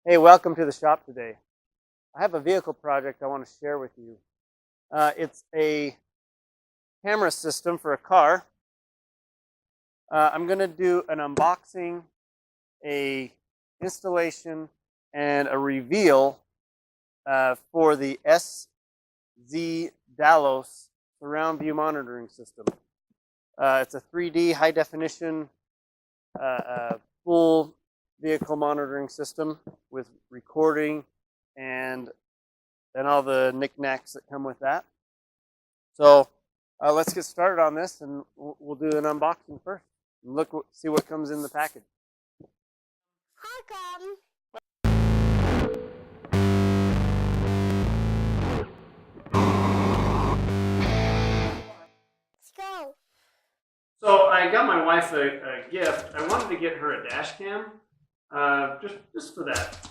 Hey, welcome to the shop today. I have a vehicle project I want to share with you. It's a camera system for a car. I'm going to do an unboxing, a installation, and a reveal for the SZ Dalos surround view monitoring system. It's a 3D high definition full vehicle monitoring system with recording and all the knickknacks that come with that. So let's get started on this, and we'll do an unboxing first and see what comes in the package. Welcome. Let's go. So I got my wife a gift. I wanted to get her a dash cam, just for that,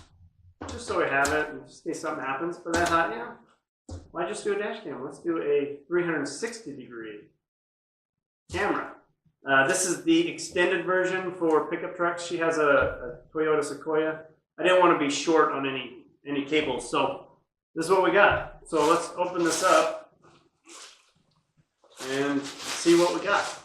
just so we have it, and just in case something happens. But I thought, yeah, why just do a dash cam? Let's do a 360-degree camera. This is the extended version for pickup trucks. She has a Toyota Sequoia. I didn't want to be short on any cables, so this is what we got. So let's open this up and see what we got.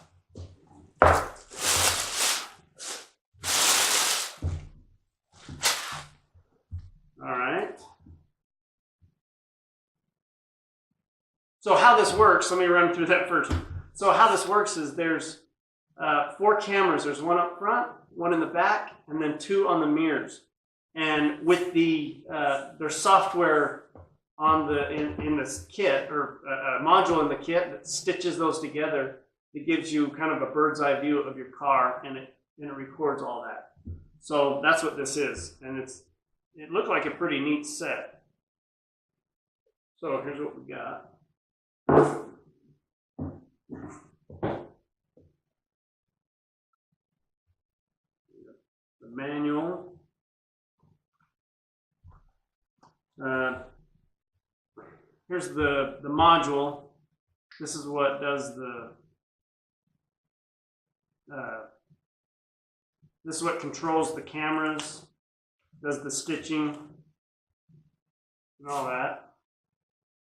All right. So how this works, let me run through that first. So how this works is there's 4 cameras. There's one up front, one in the back, and then 2 on the mirrors. And with there's software on in this kit, or a module in the kit that stitches those together. It gives you kind of a bird's eye view of your car, and it records all that. So that's what this is, and it looked like a pretty neat set. So here's what we got. The manual. Here's the module. This is what does this is what controls the cameras, does the stitching, and all that.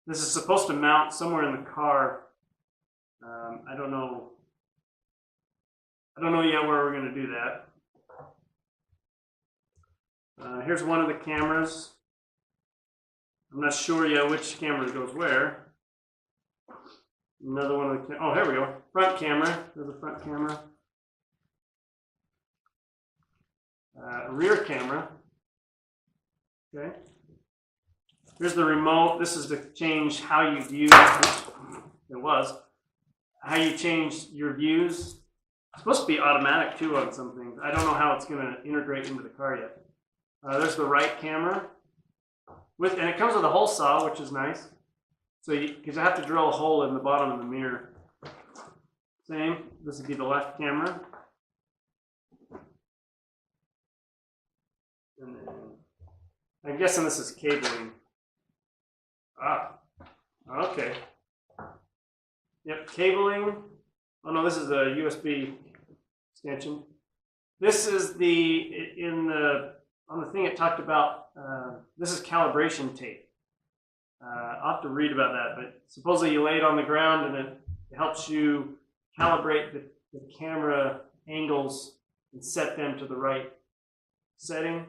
This is supposed to mount somewhere in the car. I don't know yet where we're going to do that. Here's one of the cameras. I'm not sure yet which camera goes where. Another one of the oh, here we go. Front camera. There's a front camera. Rear camera. Okay. Here's the remote. This is to change how you view. How you change your views. It's supposed to be automatic too on some things. I don't know how it's going to integrate into the car yet. There's the right camera. And it comes with a hole saw, which is nice. So because I have to drill a hole in the bottom of the mirror. Same. This would be the left camera. And then I'm guessing this is cabling. Ah, okay. Yep, cabling. Oh no, this is a USB extension. This is on the thing it talked about. This is calibration tape. I'll have to read about that, but supposedly you lay it on the ground and it helps you calibrate the camera angles and set them to the right setting.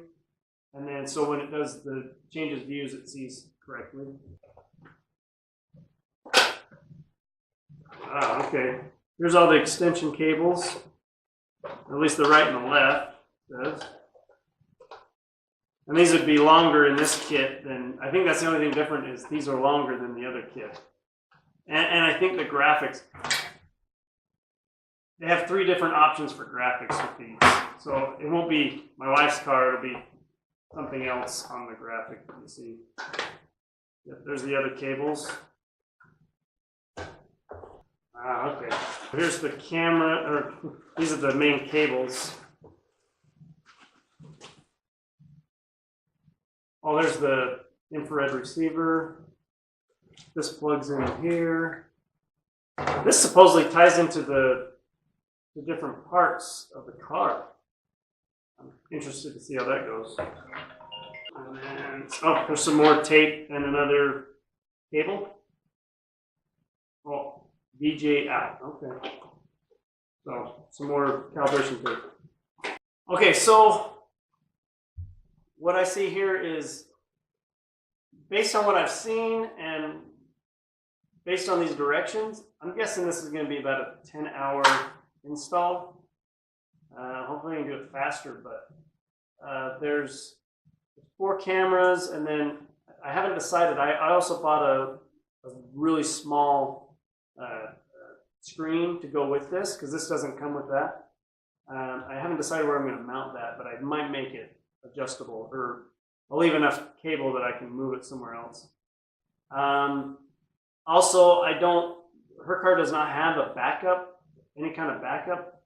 And then so when it does the changes views, it sees correctly. Ah, okay. Here's all the extension cables, at least the right and the left does. And these would be longer in this kit than, I think that's the only thing different is these are longer than the other kit. And I think the graphics, they have 3 different options for graphics with these. So it won't be my wife's car, it'll be something else on the graphic. You see. Yep, there's the other cables. Ah, okay. Here's the camera, or these are the main cables. Oh, there's the infrared receiver. This plugs in here. This supposedly ties into the different parts of the car. I'm interested to see how that goes. And then, oh, there's some more tape and another cable. Oh, VJ out. Okay. So, some more calibration tape. Okay, so what I see here is based on what I've seen and based on these directions, I'm guessing this is going to be about a 10-hour install. Hopefully I can do it faster, but there's 4 cameras, and then I haven't decided. I also bought a really small screen to go with this, because this doesn't come with that. I haven't decided where I'm going to mount that, but I might make it adjustable, or I'll leave enough cable that I can move it somewhere else. Also, her car does not have a backup, any kind of backup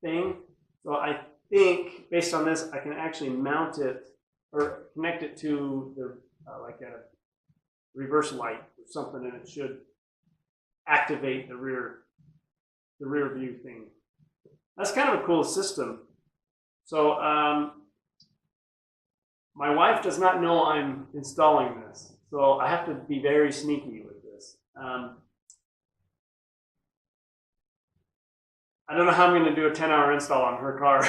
thing. So I think, based on this, I can actually mount it or connect it to the like a reverse light or something, and it should activate the rear view thing. That's kind of a cool system. So my wife does not know I'm installing this, so I have to be very sneaky with this. I don't know how I'm going to do a 10-hour install on her car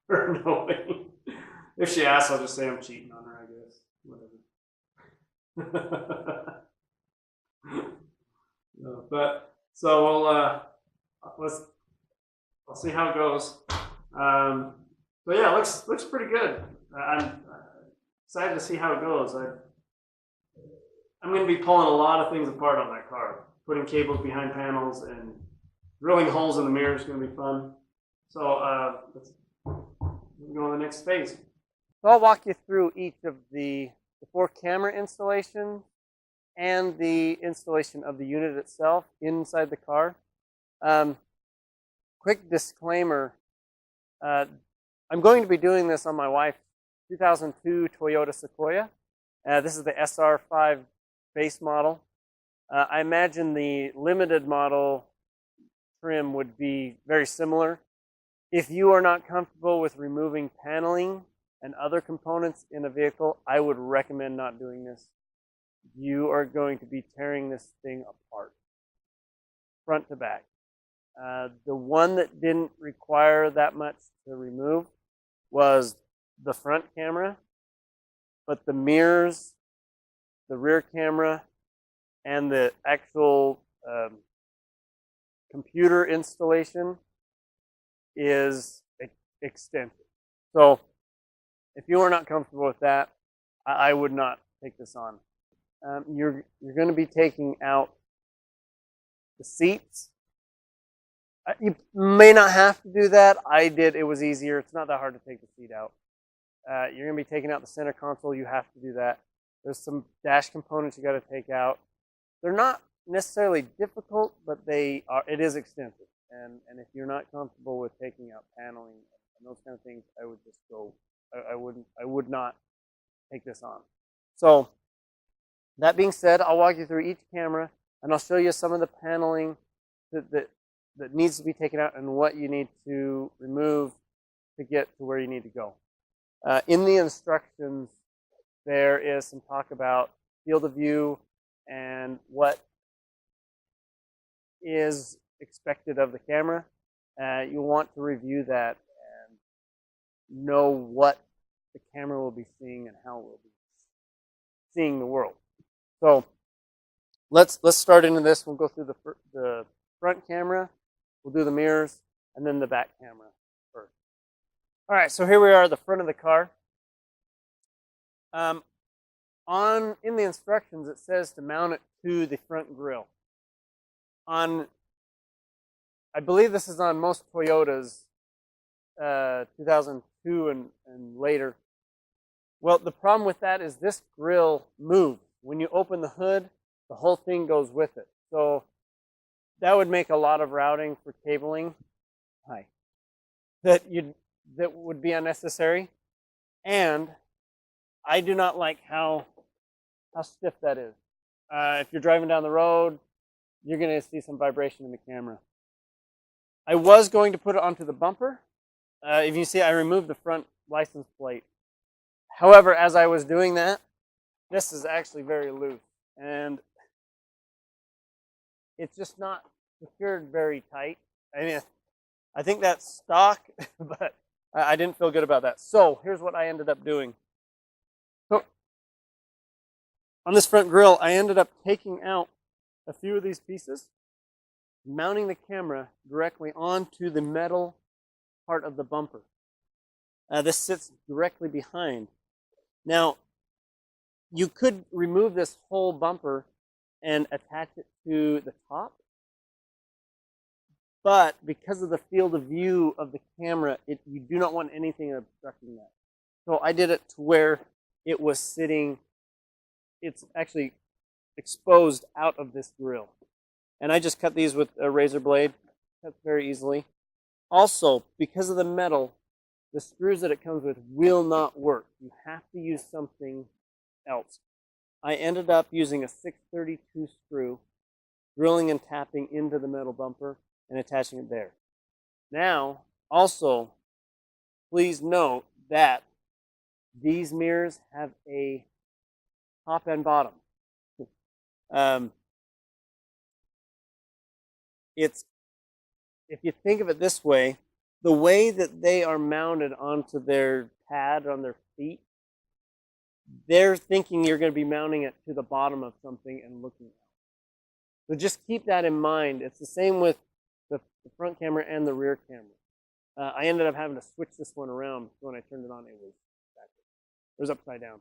or knowing. If she asks, I'll just say I'm cheating on her, I guess. Whatever. No, but so I'll see how it goes. But yeah, it looks pretty good. I'm excited to see how it goes. I'm going to be pulling a lot of things apart on that car, putting cables behind panels and drilling holes in the mirror is going to be fun. So let's go on the next phase. So I'll walk you through each of the 4 camera installations and the installation of the unit itself inside the car. Quick disclaimer, I'm going to be doing this on my wife's 2002 Toyota Sequoia. This is the SR5 base model. I imagine the limited model trim would be very similar. If you are not comfortable with removing paneling and other components in a vehicle, I would recommend not doing this. You are going to be tearing this thing apart, front to back. The one that didn't require that much to remove was the front camera, but the mirrors, the rear camera, and the actual computer installation is extensive. So if you are not comfortable with that, I would not take this on. You're going to be taking out the seats. You may not have to do that. I did. It was easier. It's not that hard to take the seat out. You're going to be taking out the center console. You have to do that. There's some dash components you got to take out. They're not necessarily difficult, but it is extensive. And if you're not comfortable with taking out paneling and those kind of things, I would just go. I would not take this on. So that being said, I'll walk you through each camera, and I'll show you some of the paneling that needs to be taken out and what you need to remove to get to where you need to go. In the instructions, there is some talk about field of view and what is expected of the camera. You'll want to review that and know what the camera will be seeing and how it will be seeing the world. So let's start into this. We'll go through the front camera, we'll do the mirrors, and then the back camera first. All right, so here we are at the front of the car. In the instructions, it says to mount it to the front grille. I believe this is on most Toyotas, 2002 and later. Well, the problem with that is this grille moves. When you open the hood, the whole thing goes with it. So that would make a lot of routing for cabling. That would be unnecessary. And I do not like how stiff that is. If you're driving down the road, you're going to see some vibration in the camera. I was going to put it onto the bumper. If you see, I removed the front license plate. However, as I was doing that, this is actually very loose, and it's just not secured very tight. I mean, I think that's stock, but I didn't feel good about that. So here's what I ended up doing. So on this front grill, I ended up taking out a few of these pieces, mounting the camera directly onto the metal part of the bumper. This sits directly behind. Now, you could remove this whole bumper and attach it to the top, but because of the field of view of the camera, you do not want anything obstructing that. So I did it to where it was sitting, it's actually exposed out of this grill. And I just cut these with a razor blade, cuts very easily. Also, because of the metal, the screws that it comes with will not work. You have to use something else. I ended up using a 632 screw, drilling and tapping into the metal bumper and attaching it there. Now, also, please note that these mirrors have a top and bottom. If you think of it this way, the way that they are mounted onto their pad on their feet, they're thinking you're going to be mounting it to the bottom of something and looking out. So just keep that in mind. It's the same with the front camera and the rear camera. I ended up having to switch this one around. When I turned it on, it was backwards. It was upside down.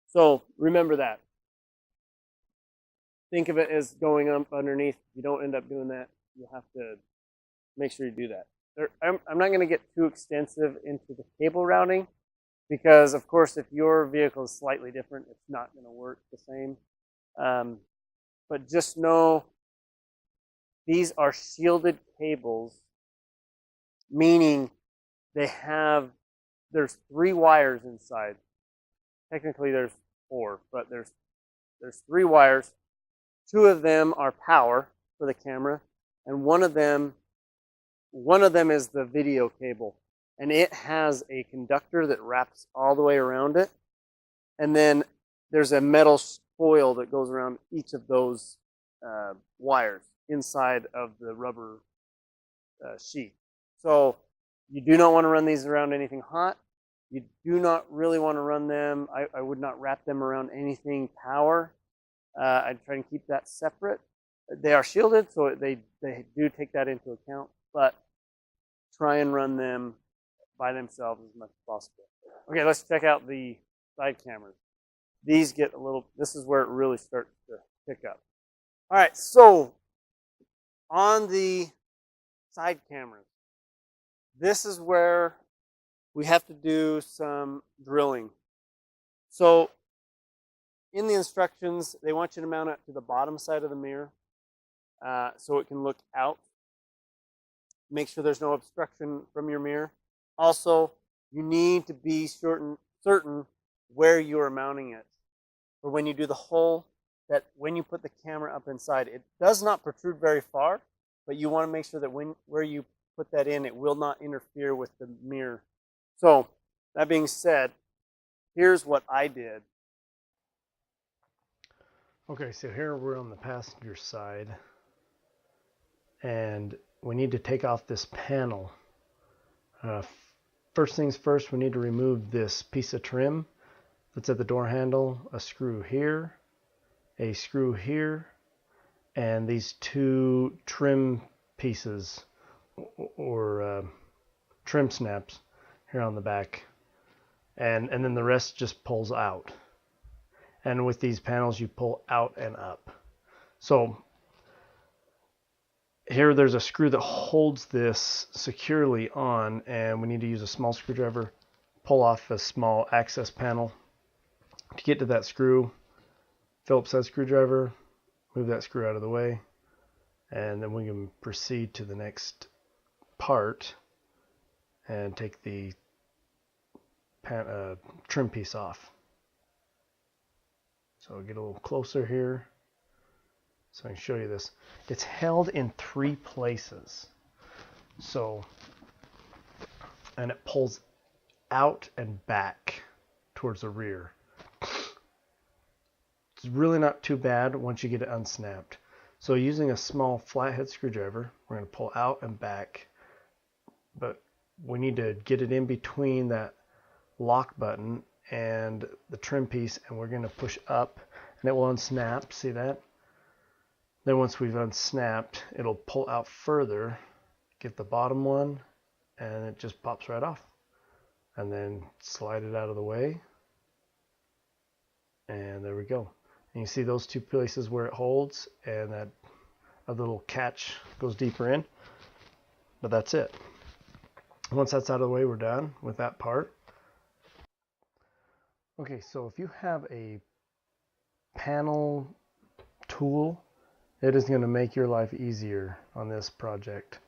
So remember that. Think of it as going up underneath. If you don't end up doing that, you'll have to make sure you do that. I'm not going to get too extensive into the cable routing because, of course, if your vehicle is slightly different, it's not going to work the same. But just know these are shielded cables, meaning there's 3 wires inside. Technically, there's 4, but there's 3 wires. 2 of them are power for the camera, and one of them is the video cable, and it has a conductor that wraps all the way around it, and then there's a metal foil that goes around each of those wires inside of the rubber sheath. So you do not want to run these around anything hot. You do not really want to run them. I would not wrap them around anything power. I'd try and keep that separate. They are shielded, so they do take that into account, but try and run them by themselves as much as possible. Okay, let's check out the side cameras. These get this is where it really starts to pick up. All right, so on the side cameras, this is where we have to do some drilling. So in the instructions, they want you to mount it to the bottom side of the mirror so it can look out. Make sure there's no obstruction from your mirror. Also, you need to be certain where you are mounting it. For when you do the hole, that when you put the camera up inside, it does not protrude very far, but you want to make sure that where you put that in, it will not interfere with the mirror. So, that being said, here's what I did. Okay, so here we're on the passenger side, and we need to take off this panel. First things first, we need to remove this piece of trim that's at the door handle, a screw here, a screw here, and these 2 trim pieces or trim snaps here on the back, and then the rest just pulls out. And with these panels, you pull out and up. So here there's a screw that holds this securely on, and we need to use a small screwdriver, pull off a small access panel to get to that screw. Phillips head screwdriver, move that screw out of the way, and then we can proceed to the next part and take the trim piece off. So I'll get a little closer here so I can show you this. It's held in 3 places. So, and it pulls out and back towards the rear. It's really not too bad once you get it unsnapped. So using a small flathead screwdriver, we're going to pull out and back, but we need to get it in between that lock button and the trim piece, and we're going to push up and it will unsnap. See that? Then once we've unsnapped, it'll pull out further, get the bottom one, and it just pops right off. And then slide it out of the way, and there we go. And you see those two places where it holds, and that a little catch goes deeper in, but that's it. Once that's out of the way, we're done with that part. Okay, so if you have a panel tool, it is going to make your life easier on this project.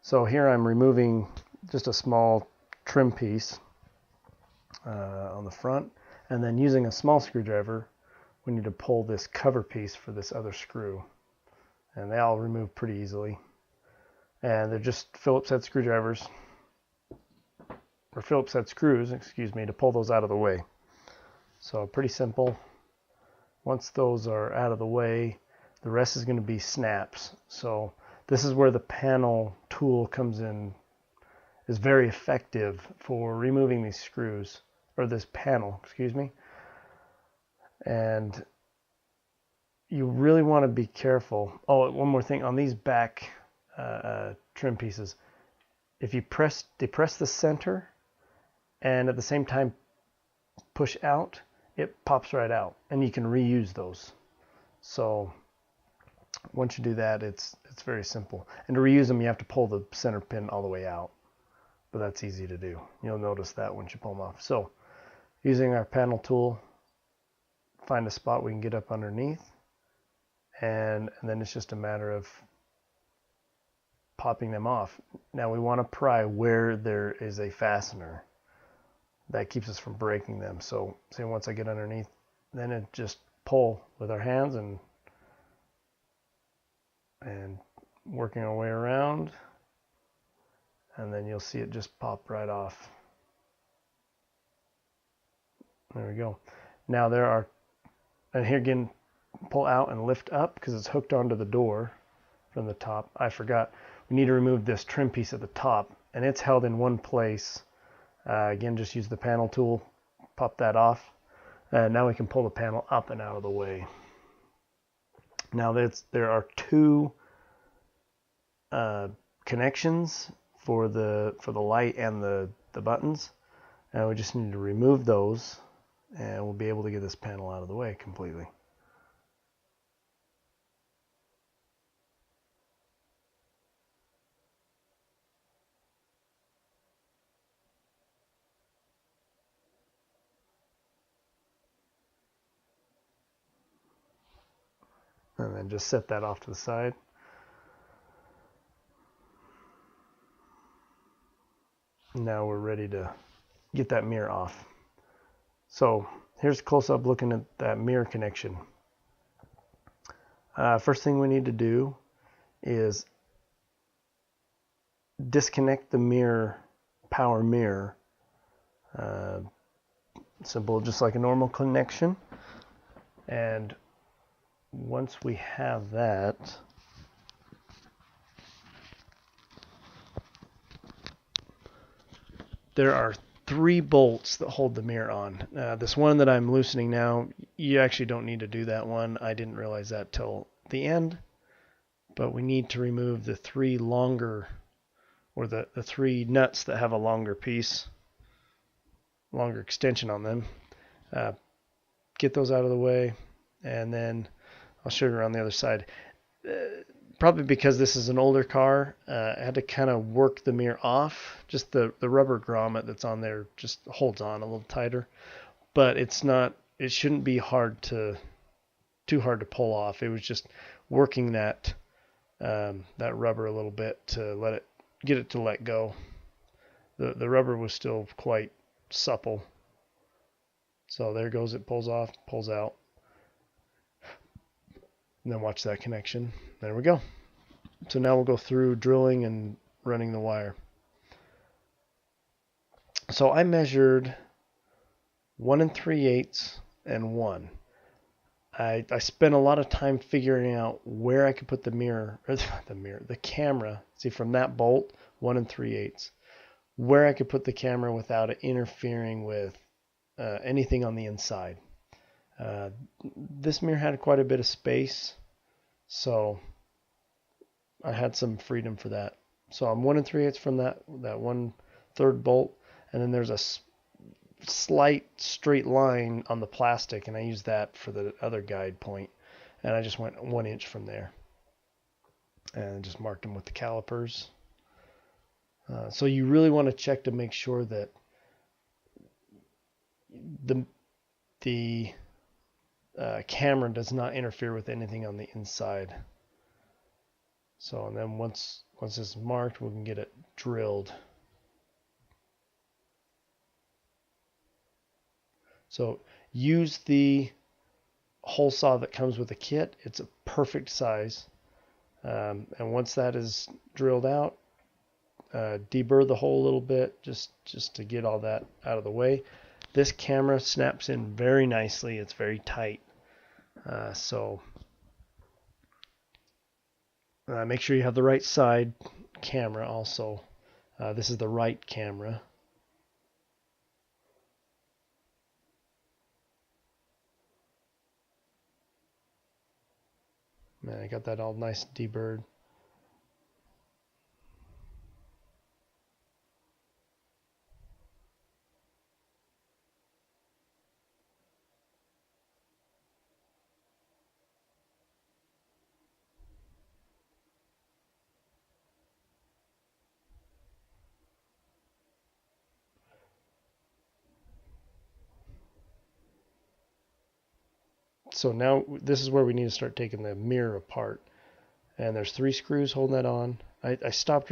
So here I'm removing just a small trim piece on the front, and then using a small screwdriver we need to pull this cover piece for this other screw, and they all remove pretty easily, and they're just Phillips head screwdrivers, or Phillips head screws, excuse me, to pull those out of the way. So pretty simple. Once those are out of the way, the rest is going to be snaps. So this is where the panel tool comes in, is very effective for removing these screws, or this panel, excuse me. And you really want to be careful. Oh, one more thing on these back trim pieces. If you depress the center and at the same time push out, it pops right out, and you can reuse those. So once you do that, it's very simple. And to reuse them, you have to pull the center pin all the way out, but that's easy to do. You'll notice that once you pull them off. So using our panel tool, find a spot we can get up underneath, and then it's just a matter of popping them off. Now we want to pry where there is a fastener. That keeps us from breaking them. So say once I get underneath, then it just pull with our hands and working our way around, and then you'll see it just pop right off. There we go. Now there are, and here again, pull out and lift up because it's hooked onto the door from the top. I forgot, we need to remove this trim piece at the top, and it's held in one place. Again, just use the panel tool, pop that off. Now we can pull the panel up and out of the way. Now there are two connections for the light and the buttons, and we just need to remove those, and we'll be able to get this panel out of the way completely. And then just set that off to the side. Now we're ready to get that mirror off. So here's a close-up looking at that mirror connection. First thing we need to do is disconnect the mirror, power mirror. Simple, just like a normal connection. And once we have that, there are 3 bolts that hold the mirror on. This one that I'm loosening now, you actually don't need to do that one. I didn't realize that till the end, but we need to remove the 3 longer, or the 3 nuts that have a longer piece, longer extension on them. Get those out of the way, and then I'll show you around the other side. Probably because this is an older car, I had to kind of work the mirror off. Just the rubber grommet that's on there just holds on a little tighter, but it shouldn't be too hard to pull off. It was just working that rubber a little bit to get it to let go. The rubber was still quite supple. So there goes, it pulls off, pulls out. And then watch that connection. There we go. So now we'll go through drilling and running the wire. So I measured 1 3/8 and 1. I spent a lot of time figuring out where I could put the camera. See, from that bolt, 1 3/8, where I could put the camera without it interfering with anything on the inside. This mirror had quite a bit of space, so I had some freedom for that. So I'm 1 3/8 from that 1/3 bolt, and then there's a slight straight line on the plastic, and I used that for the other guide point, and I just went 1 inch from there and just marked them with the calipers. So you really want to check to make sure that the camera does not interfere with anything on the inside. So, and then once it's marked, we can get it drilled. So use the hole saw that comes with the kit. It's a perfect size. And once that is drilled out, deburr the hole a little bit just to get all that out of the way. This camera snaps in very nicely. It's very tight. So make sure you have the right side camera also. This is the right camera. Man, I got that all nice deburred. So now this is where we need to start taking the mirror apart. And there's 3 screws holding that on. I stopped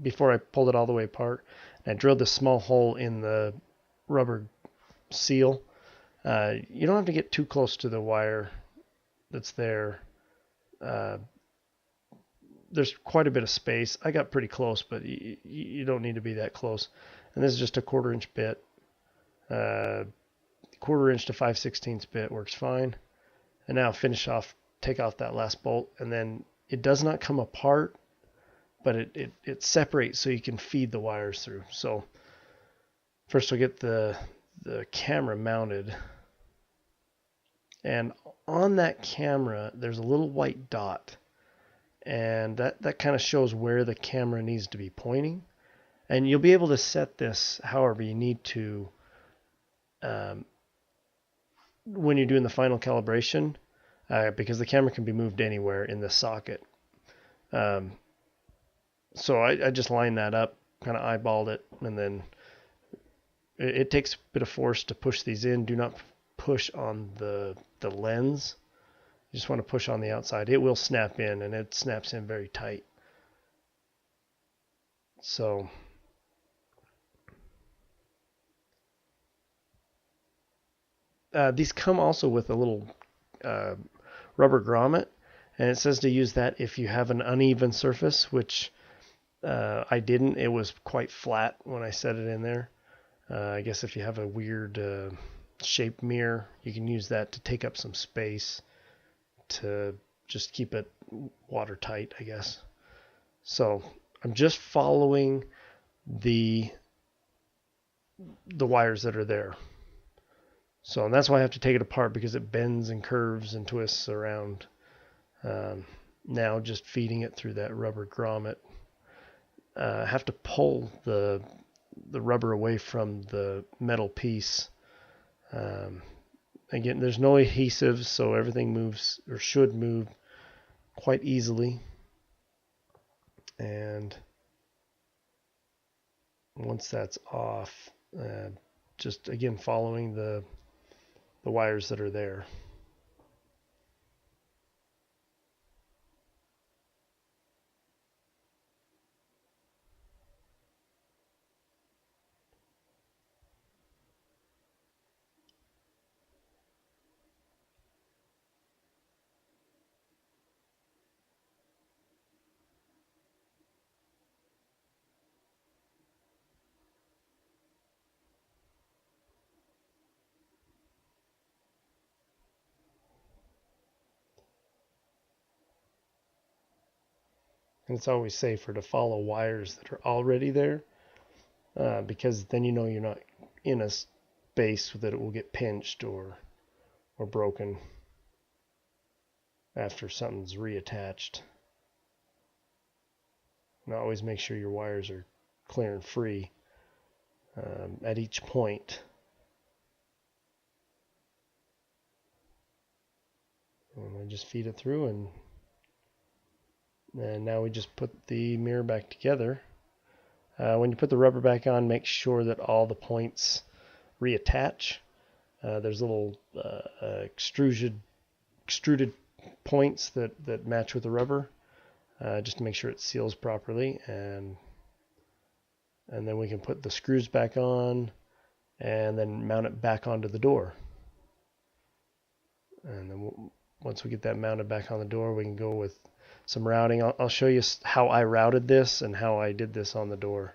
before I pulled it all the way apart. And I drilled this small hole in the rubber seal. You don't have to get too close to the wire that's there. There's quite a bit of space. I got pretty close, but you don't need to be that close. And this is just a 1/4 inch bit. 1/4 inch to 5/16 bit works fine. And now take off that last bolt, and then it does not come apart, but it separates so you can feed the wires through. So first we'll get the camera mounted, and on that camera there's a little white dot, and that kind of shows where the camera needs to be pointing. And you'll be able to set this however you need to when you're doing the final calibration, because the camera can be moved anywhere in the socket. So I just lined that up, kind of eyeballed it, and then it takes a bit of force to push these in. Do not push on the lens. You just want to push on the outside. It will snap in, and it snaps in very tight. So these come also with a little rubber grommet, and it says to use that if you have an uneven surface, which I didn't. It was quite flat when I set it in there. I guess if you have a weird shaped mirror, you can use that to take up some space to just keep it watertight, I guess. So I'm just following the wires that are there. So, and that's why I have to take it apart, because it bends and curves and twists around. Now just feeding it through that rubber grommet. I have to pull the rubber away from the metal piece. Again, there's no adhesive, so everything moves, or should move, quite easily. And once that's off, just again following the wires that are there. And it's always safer to follow wires that are already there, because then you know you're not in a space that it will get pinched or broken after something's reattached. And always make sure your wires are clear and free at each point. And I just feed it through, and now we just put the mirror back together. When you put the rubber back on, make sure that all the points reattach. There's little extruded points that match with the rubber, just to make sure it seals properly, and then we can put the screws back on and then mount it back onto the door. And then once we get that mounted back on the door, we can go with some routing. I'll show you how I routed this and how I did this on the door.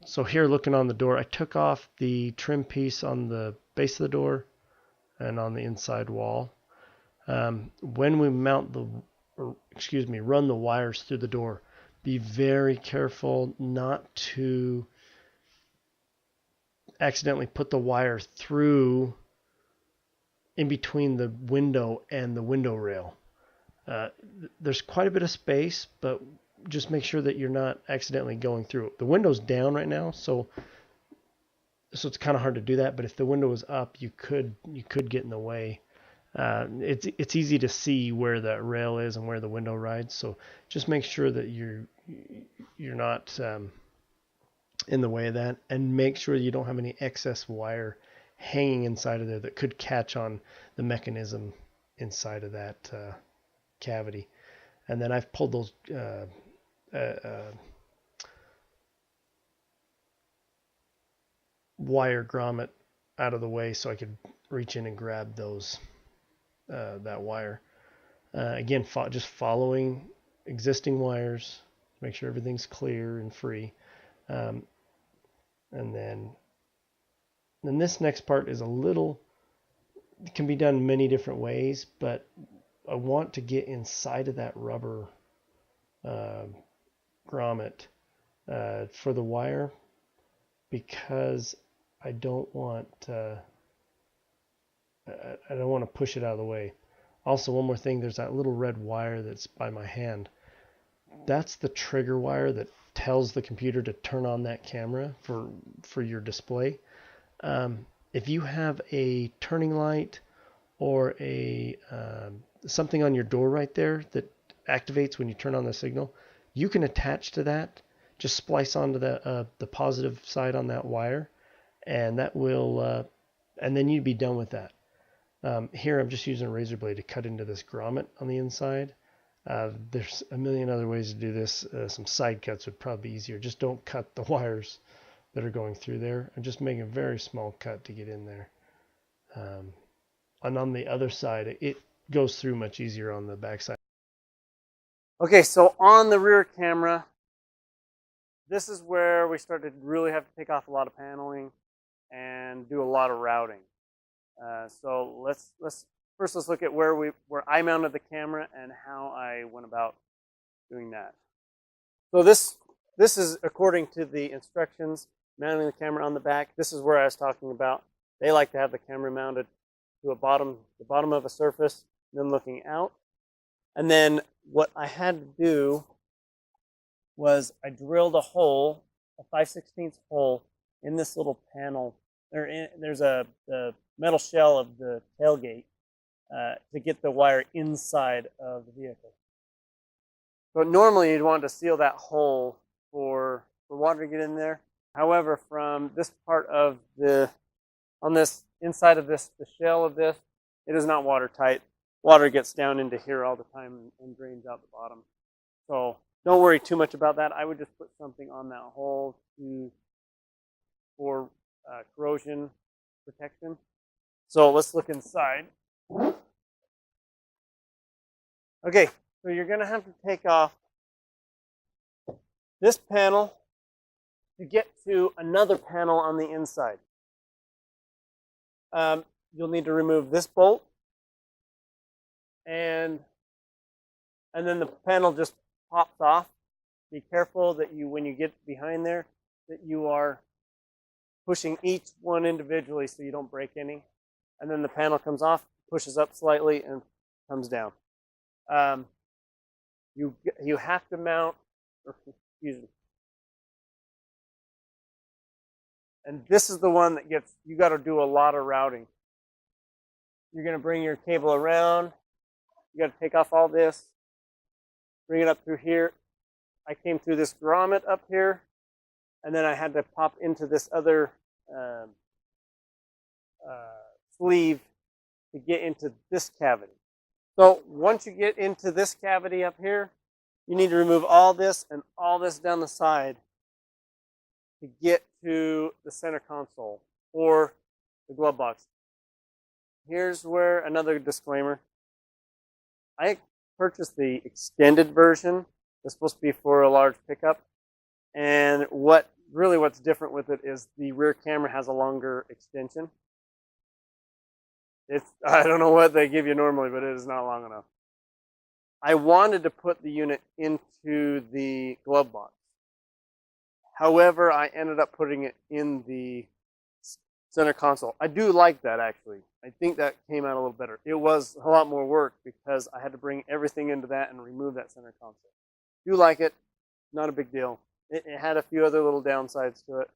So here, looking on the door, I took off the trim piece on the base of the door and on the inside wall. When we run the wires through the door, be very careful not to accidentally put the wire through in between the window and the window rail. There's quite a bit of space, but just make sure that you're not accidentally going through. The window's down right now, so it's kind of hard to do that, but if the window was up, you could get in the way. It's easy to see where that rail is and where the window rides, so just make sure that you're not in the way of that, and make sure you don't have any excess wire hanging inside of there that could catch on the mechanism inside of that cavity. And then I've pulled those wire grommet out of the way so I could reach in and grab those that wire. Again, just following existing wires, make sure everything's clear and free. And then this next part is it can be done many different ways, but I want to get inside of that rubber grommet for the wire, because I don't want to push it out of the way. Also, one more thing, there's that little red wire that's by my hand. That's the trigger wire that tells the computer to turn on that camera for your display. If you have a turning light or a something on your door right there that activates when you turn on the signal, you can attach to that. Just splice onto the positive side on that wire, and that will, and then you'd be done with that. Here I'm just using a razor blade to cut into this grommet on the inside. There's a million other ways to do this. Some side cuts would probably be easier. Just don't cut the wires that are going through there, and just make a very small cut to get in there. And on the other side, it goes through much easier on the back side. Okay, so on the rear camera, this is where we started to really have to take off a lot of paneling and do a lot of routing. So let's look at where I mounted the camera and how I went about doing that. So this is according to the instructions, mounting the camera on the back. This is where I was talking about. They like to have the camera mounted to the bottom of a surface, then looking out. And then what I had to do was I drilled a hole, a 5/16 hole in this little panel. There's a metal shell of the tailgate to get the wire inside of the vehicle. But normally you'd want to seal that hole for water to get in there. However, from this part of on this inside of this, the shell of this, it is not watertight. Water gets down into here all the time and drains out the bottom. So don't worry too much about that. I would just put something on that hole for corrosion protection. So let's look inside. Okay, so you're going to have to take off this panel to get to another panel on the inside. You'll need to remove this bolt and then the panel just pops off. Be careful that when you get behind there, that you are pushing each one individually so you don't break any. And then the panel comes off, pushes up slightly, and comes down. You have to mount, excuse me. And this is the one that you got to do a lot of routing. You're going to bring your cable around. You got to take off all this, bring it up through here. I came through this grommet up here, and then I had to pop into this other sleeve to get into this cavity. So once you get into this cavity up here, you need to remove all this and all this down the side to get to the center console or the glove box. Here's where another disclaimer. I purchased the extended version. It's supposed to be for a large pickup. And what's different with it is the rear camera has a longer extension. I don't know what they give you normally, but it is not long enough. I wanted to put the unit into the glove box. However, I ended up putting it in the center console. I do like that, actually. I think that came out a little better. It was a lot more work because I had to bring everything into that and remove that center console. Do like it. Not a big deal. It had a few other little downsides to it.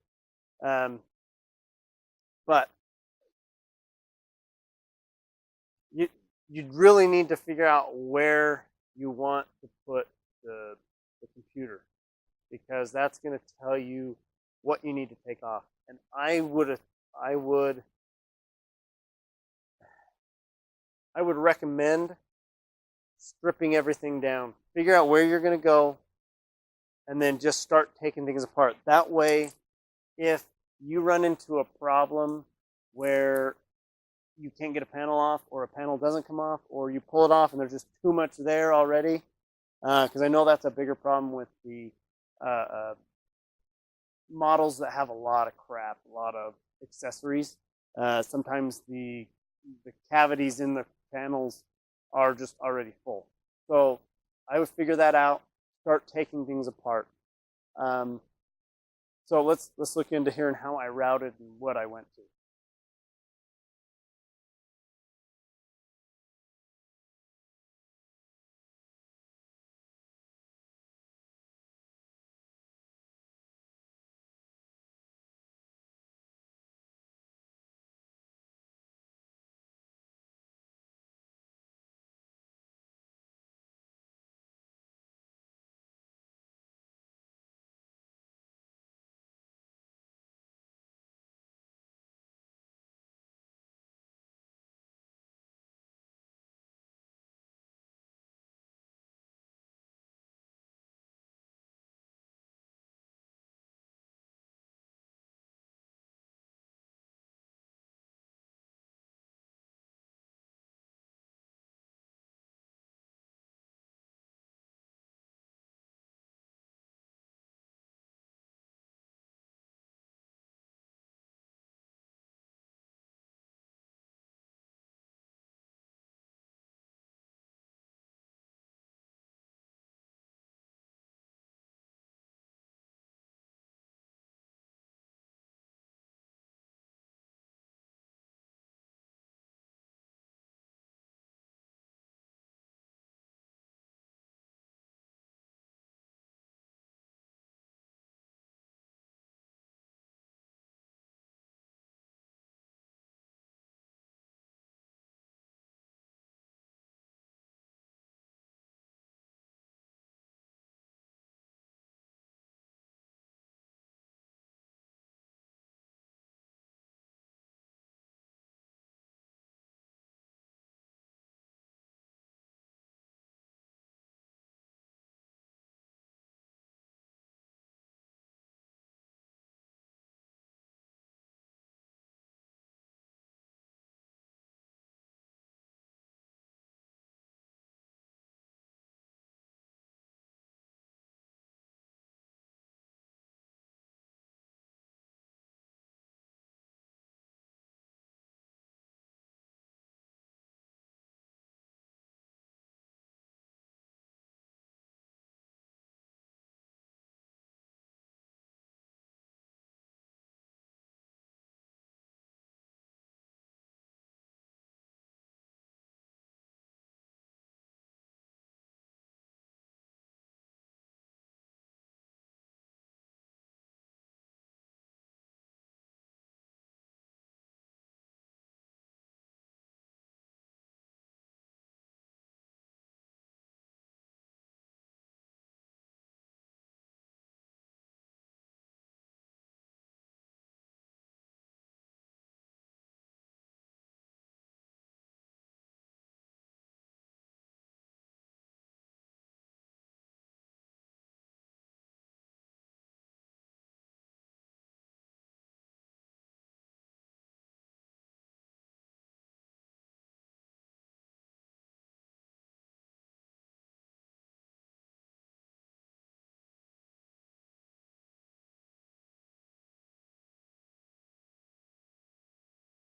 But you'd really need to figure out where you want to put the computer, because that's going to tell you what you need to take off. And I would recommend stripping everything down. Figure out where you're going to go, and then just start taking things apart. That way, if you run into a problem where you can't get a panel off, or a panel doesn't come off, or you pull it off and there's just too much there already, because I know that's a bigger problem with the models that have a lot of crap, a lot of accessories. Sometimes the cavities in the panels are just already full. So I would figure that out, start taking things apart. So let's look into here and how I routed and what I went to.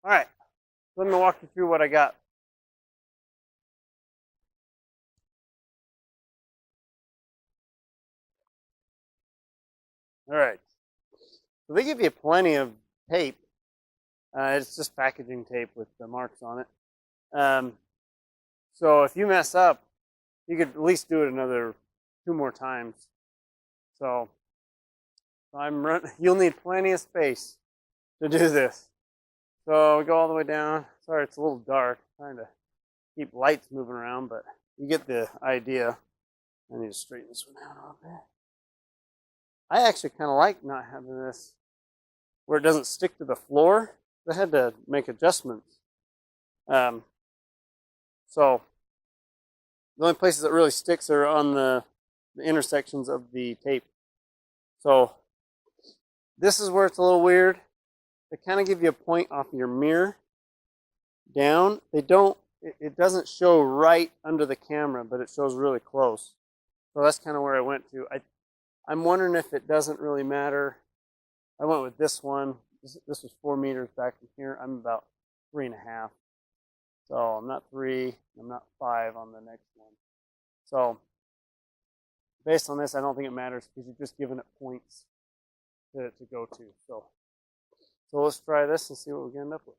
All right, let me walk you through what I got. All right, so they give you plenty of tape. It's just packaging tape with the marks on it. So if you mess up, you could at least do it another 2 more times. So you'll need plenty of space to do this. So we go all the way down. Sorry, it's a little dark. I'm trying to keep lights moving around, but you get the idea. I need to straighten this one out a little bit. I actually kind of like not having this where it doesn't stick to the floor. I had to make adjustments. So the only places that really sticks are on the intersections of the tape. So this is where it's a little weird. They kind of give you a point off your mirror down. It doesn't show right under the camera, but it shows really close. So that's kind of where I went to. I'm wondering if it doesn't really matter. I went with this one. This was 4 meters back from here. I'm about 3.5. So I'm not 3. I'm not 5 on the next one. So based on this, I don't think it matters because you're just giving it points to go to. So let's try this and see what we can end up with.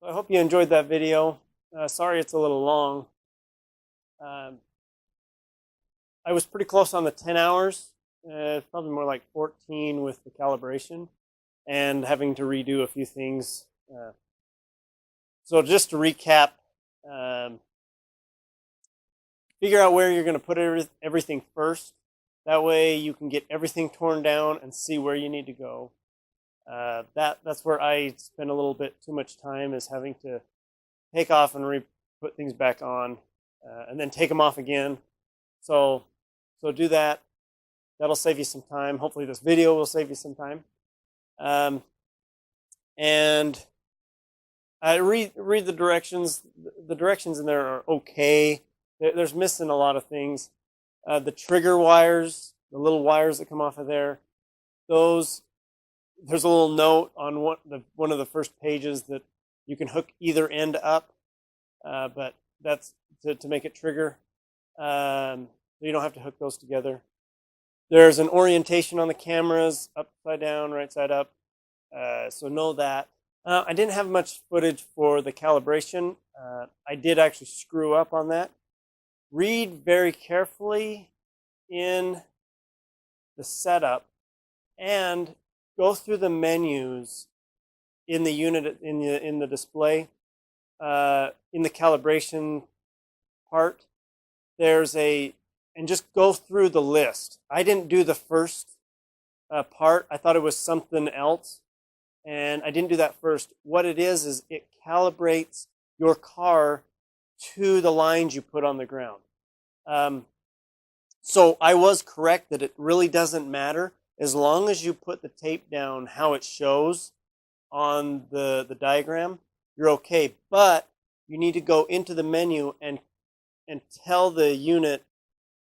I hope you enjoyed that video. Sorry it's a little long. I was pretty close on the 10 hours, probably more like 14 with the calibration and having to redo a few things. So just to recap, figure out where you're going to put everything first. That way you can get everything torn down and see where you need to go. That's where I spend a little bit too much time, is having to take off and put things back on, and then take them off again. So do that. That'll save you some time. Hopefully this video will save you some time. And read the directions. The directions in there are okay. There's missing a lot of things. The trigger wires, the little wires that come off of there, those. There's a little note on one of the first pages that you can hook either end up, but that's to make it trigger. You don't have to hook those together. There's an orientation on the cameras, upside down, right side up. So know that. I didn't have much footage for the calibration. I did actually screw up on that. Read very carefully in the setup and go through the menus in the unit in the display. In the calibration part, and just go through the list. I didn't do the first part. I thought it was something else, and I didn't do that first. What it is it calibrates your car to the lines you put on the ground. So I was correct that it really doesn't matter. As long as you put the tape down how it shows on the diagram, you're okay. But you need to go into the menu and tell the unit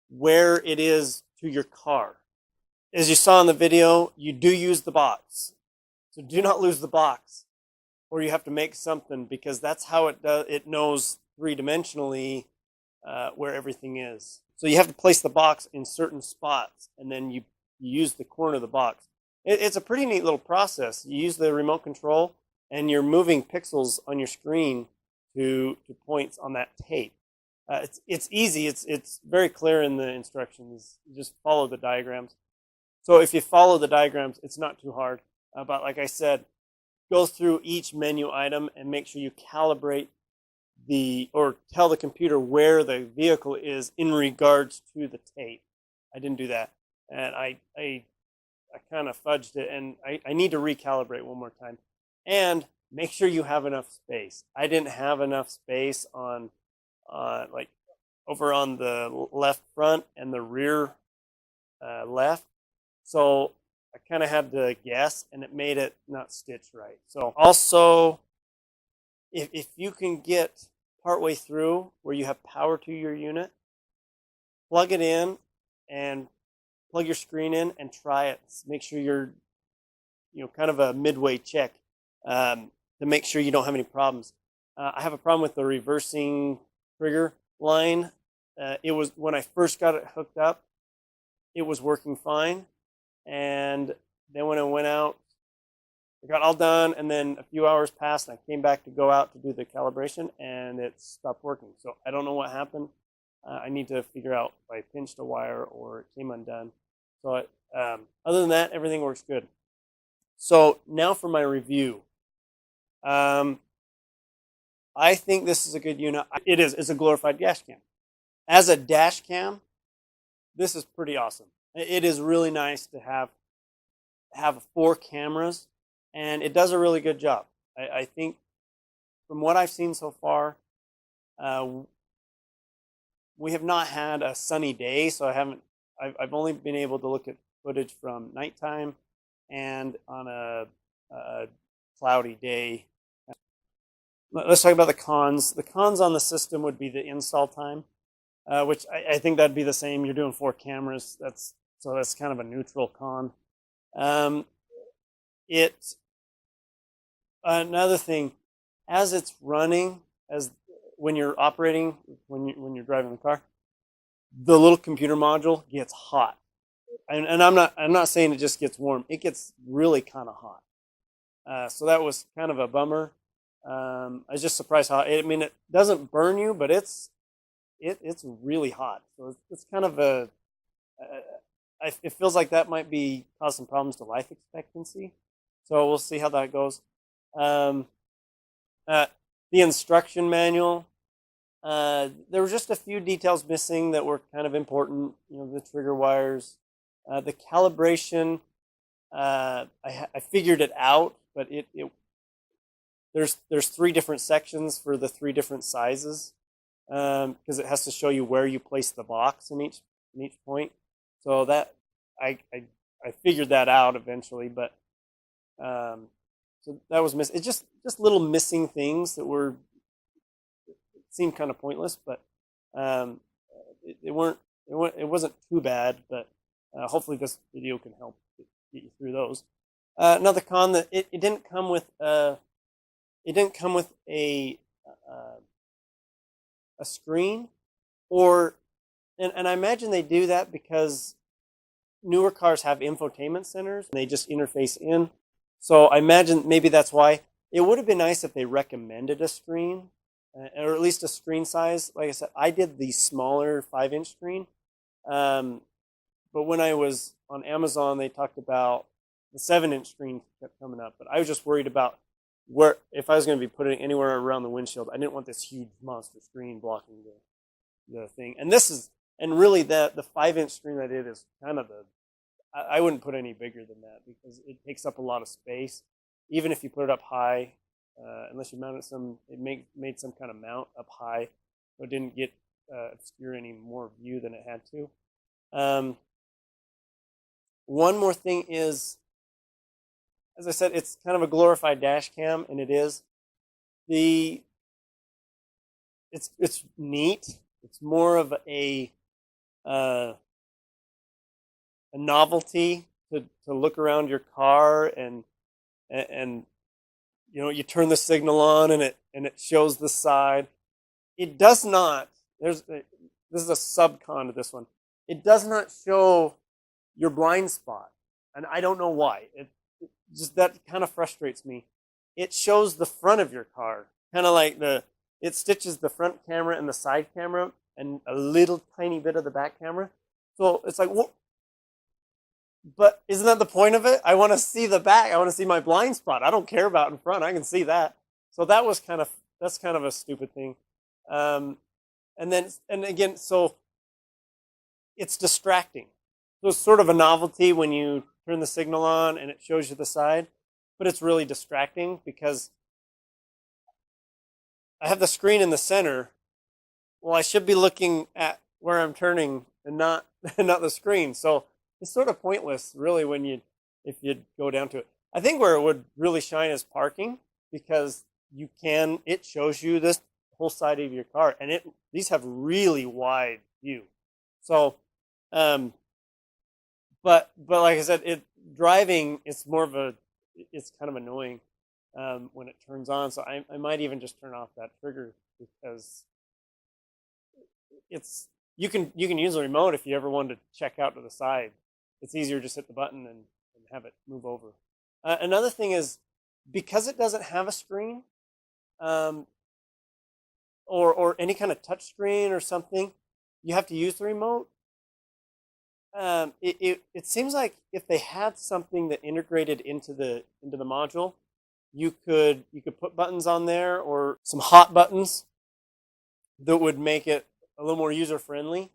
where it is to your car. As you saw in the video, you do use the box. So do not lose the box, or you have to make something, because that's how it knows 3-dimensionally where everything is. So you have to place the box in certain spots, and then you use the corner of the box. It's a pretty neat little process. You use the remote control, and you're moving pixels on your screen to points on that tape. It's easy. It's very clear in the instructions. You just follow the diagrams. So if you follow the diagrams, it's not too hard. But like I said, go through each menu item and make sure you calibrate or tell the computer where the vehicle is in regards to the tape. I didn't do that. And I kind of fudged it, and I need to recalibrate one more time. And make sure you have enough space. I didn't have enough space on like over on the left front and the rear left. So I kind of had to guess, and it made it not stitched right. So also, if you can get partway through where you have power to your unit, plug it in and plug your screen in and try it. Make sure you're, kind of a midway check to make sure you don't have any problems. I have a problem with the reversing trigger line. It was when I first got it hooked up, it was working fine, and then when I went out, I got all done, and then a few hours passed, and I came back to go out to do the calibration, and it stopped working. So I don't know what happened. I need to figure out if I pinched a wire or it came undone. So other than that, everything works good. So now for my review. I think this is a good unit. It is. It's a glorified dash cam. As a dash cam, this is pretty awesome. It is really nice to have 4 cameras, and it does a really good job. I think from what I've seen so far, we have not had a sunny day, so I've only been able to look at footage from nighttime and on a cloudy day. Let's talk about the cons. The cons on the system would be the install time, which I think that'd be the same. You're doing 4 cameras. That's kind of a neutral con. Another thing, as it's running, when you're operating, when you're driving the car, the little computer module gets hot, and I'm not saying it just gets warm. It gets really kind of hot. So that was kind of a bummer. I was just surprised how. It doesn't burn you, but it's really hot. So it's kind of it feels like that might be cause some problems to life expectancy. So we'll see how that goes. The instruction manual, there were just a few details missing that were kind of important. The trigger wires, the calibration. I figured it out, but there's 3 different sections for the 3 different sizes, because it has to show you where you place the box in each point. So that I figured that out eventually, but so that was missing. It's just little missing things that seemed kind of pointless, but it wasn't too bad. But hopefully this video can help get you through those. Another con that it didn't come with a screen, and I imagine they do that because newer cars have infotainment centers and they just interface in. So I imagine maybe that's why. It would have been nice if they recommended a screen, or at least a screen size. Like I said, I did the smaller 5-inch screen, but when I was on Amazon, they talked about the 7-inch screen kept coming up. But I was just worried about if I was going to be putting it anywhere around the windshield, I didn't want this huge monster screen blocking the thing. And really the 5-inch screen I did is kind of I wouldn't put any bigger than that because it takes up a lot of space. Even if you put it up high, unless you mounted it made some kind of mount up high, so it didn't get obscure any more view than it had to. One more thing is, as I said, it's kind of a glorified dash cam, and it is. It's neat. It's more of a novelty to look around your car and you turn the signal on and it shows the side. It does not. This is a sub-con to this one. It does not show your blind spot, and I don't know why. Just that kind of frustrates me. It shows the front of your car, kind of like it stitches the front camera and the side camera and a little tiny bit of the back camera. So it's like, what? But isn't that the point of it? I want to see the back. I want to see my blind spot. I don't care about in front. I can see that. So that's kind of a stupid thing. And again, so it's distracting. So it's sort of a novelty when you turn the signal on and it shows you the side, but it's really distracting because I have the screen in the center. Well, I should be looking at where I'm turning and not the screen. So it's sort of pointless, really, when you if you go down to it. I think where it would really shine is parking, because it shows you this whole side of your car, and these have really wide view. So, but like I said, driving, it's kind of annoying when it turns on. So I might even just turn off that trigger, because you can use the remote if you ever wanted to check out to the side. It's easier to just hit the button and have it move over. Another thing is, because it doesn't have a screen, or any kind of touch screen or something, you have to use the remote. It seems like if they had something that integrated into the module, you could put buttons on there, or some hot buttons that would make it a little more user friendly.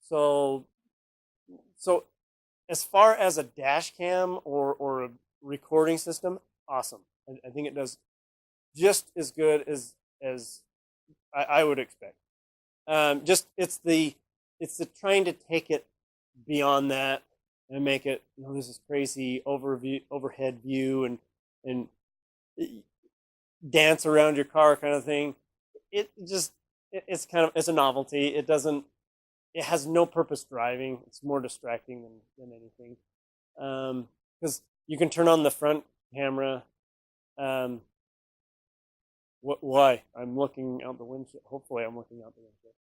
So as far as a dash cam or a recording system, awesome. I think it does just as good as I would expect. It's the trying to take it beyond that and make it, this is crazy overhead view and dance around your car kind of thing. It's a novelty. It has no purpose driving. It's more distracting than anything. Because you can turn on the front camera. Why? I'm looking out the windshield. Hopefully I'm looking out the windshield.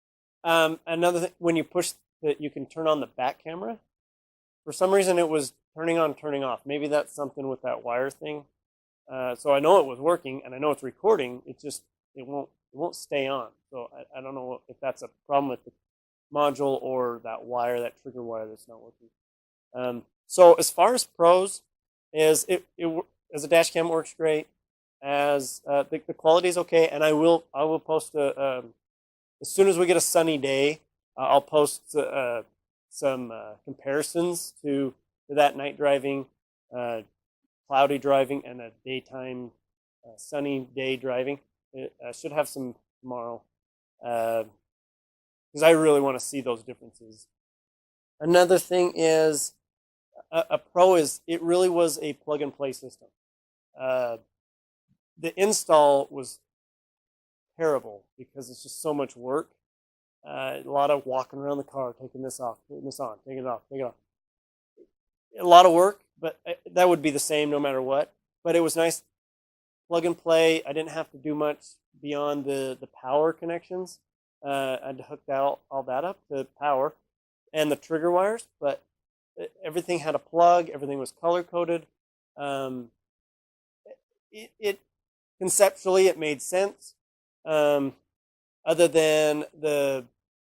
Another thing, when you push that, you can turn on the back camera. For some reason, it was turning on, turning off. Maybe that's something with that wire thing. So I know it was working, and I know it's recording. It won't stay on. So I don't know if that's a problem with the module or that wire, that trigger wire that's not working. So as far as pros, as a dash cam, works great. As the quality is okay, and I will post as soon as we get a sunny day, I'll post some comparisons to that night driving, cloudy driving, and a daytime sunny day driving. I should have some tomorrow, because I really want to see those differences. Another thing is a pro is it really was a plug and play system. The install was terrible because it's just so much work. A lot of walking around the car, taking this off, putting this on, taking it off, taking it off. A lot of work, but that would be the same no matter what. But it was nice, plug and play. I didn't have to do much beyond the power connections. I had to hook all that up to power and the trigger wires, but everything had a plug. Everything was color coded. Conceptually, it made sense. Other than the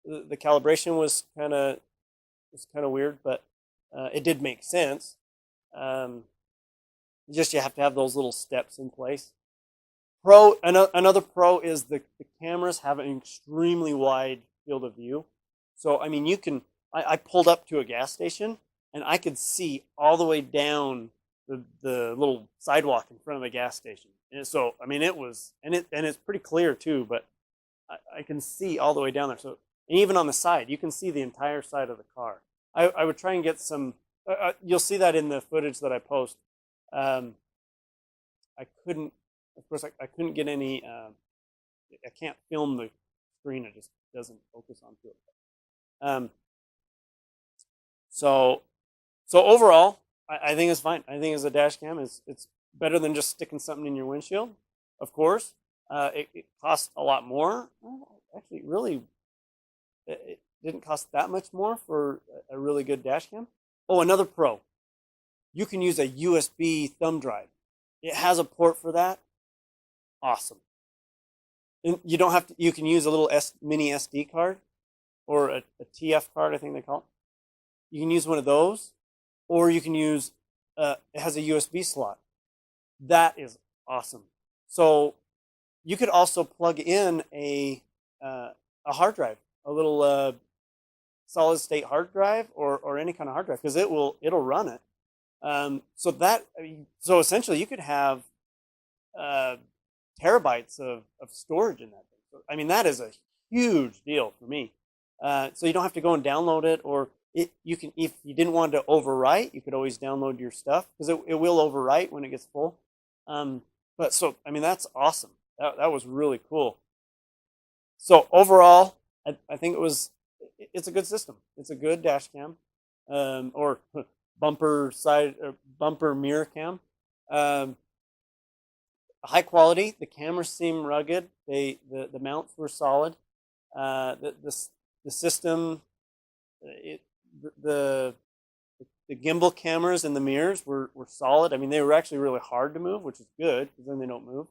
calibration was kind of weird, but it did make sense. Just you have to have those little steps in place. Another pro is the cameras have an extremely wide field of view. So I mean, I pulled up to a gas station and I could see all the way down the little sidewalk in front of the gas station. And so I mean, it's pretty clear too, but I can see all the way down there. So even on the side, you can see the entire side of the car. I would try and get some. You'll see that in the footage that I post. I couldn't, of course, I couldn't get any. I can't film the screen; it just doesn't focus onto it. So overall, I think it's fine. I think as a dash cam, it's better than just sticking something in your windshield. Of course, it costs a lot more. Actually, really, it didn't cost that much more for a really good dash cam. Oh, another pro. You can use a USB thumb drive. It has a port for that. Awesome. And you don't have to. You can use a little mini SD card or a TF card, I think they call it. You can use one of those, or you can use. It has a USB slot. That is awesome. So you could also plug in a hard drive, a little solid state hard drive, or any kind of hard drive, because it'll run it. So essentially you could have terabytes of storage in that thing. So, I mean, that is a huge deal for me. So you don't have to go and download it, or you can, if you didn't want to overwrite, you could always download your stuff because it will overwrite when it gets full. But so, I mean, that's awesome. That was really cool. So overall, I think it's a good system. It's a good dash cam, or bumper mirror cam. High quality. The cameras seem rugged. The mounts were solid. The system, the gimbal cameras and the mirrors were solid. I mean, they were actually really hard to move, which is good because then they don't move.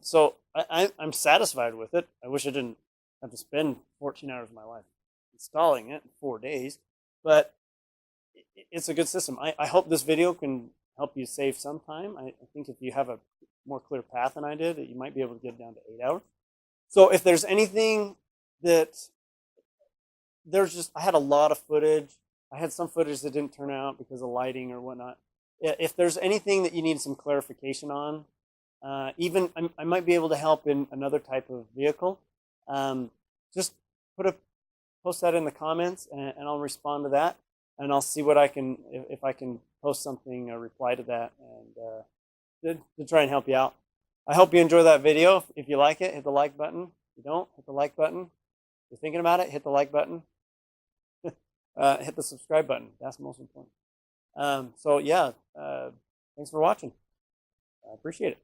So I'm satisfied with it. I wish I didn't have to spend 14 hours of my life installing it in 4 days, but it's a good system. I hope this video can help you save some time. I think if you have a more clear path than I did, that you might be able to get down to 8 hours. So if there's anything that I had a lot of footage. I had some footage that didn't turn out because of lighting or whatnot. If there's anything that you need some clarification on, even I might be able to help in another type of vehicle. Just post that in the comments, and I'll respond to that, and I'll see what I can, if I can post something or reply to that, and to try and help you out. I hope you enjoy that video. If you like it, hit the like button. If you don't, hit the like button. If you're thinking about it, hit the like button. Hit the subscribe button. That's most important. So yeah, thanks for watching. I appreciate it.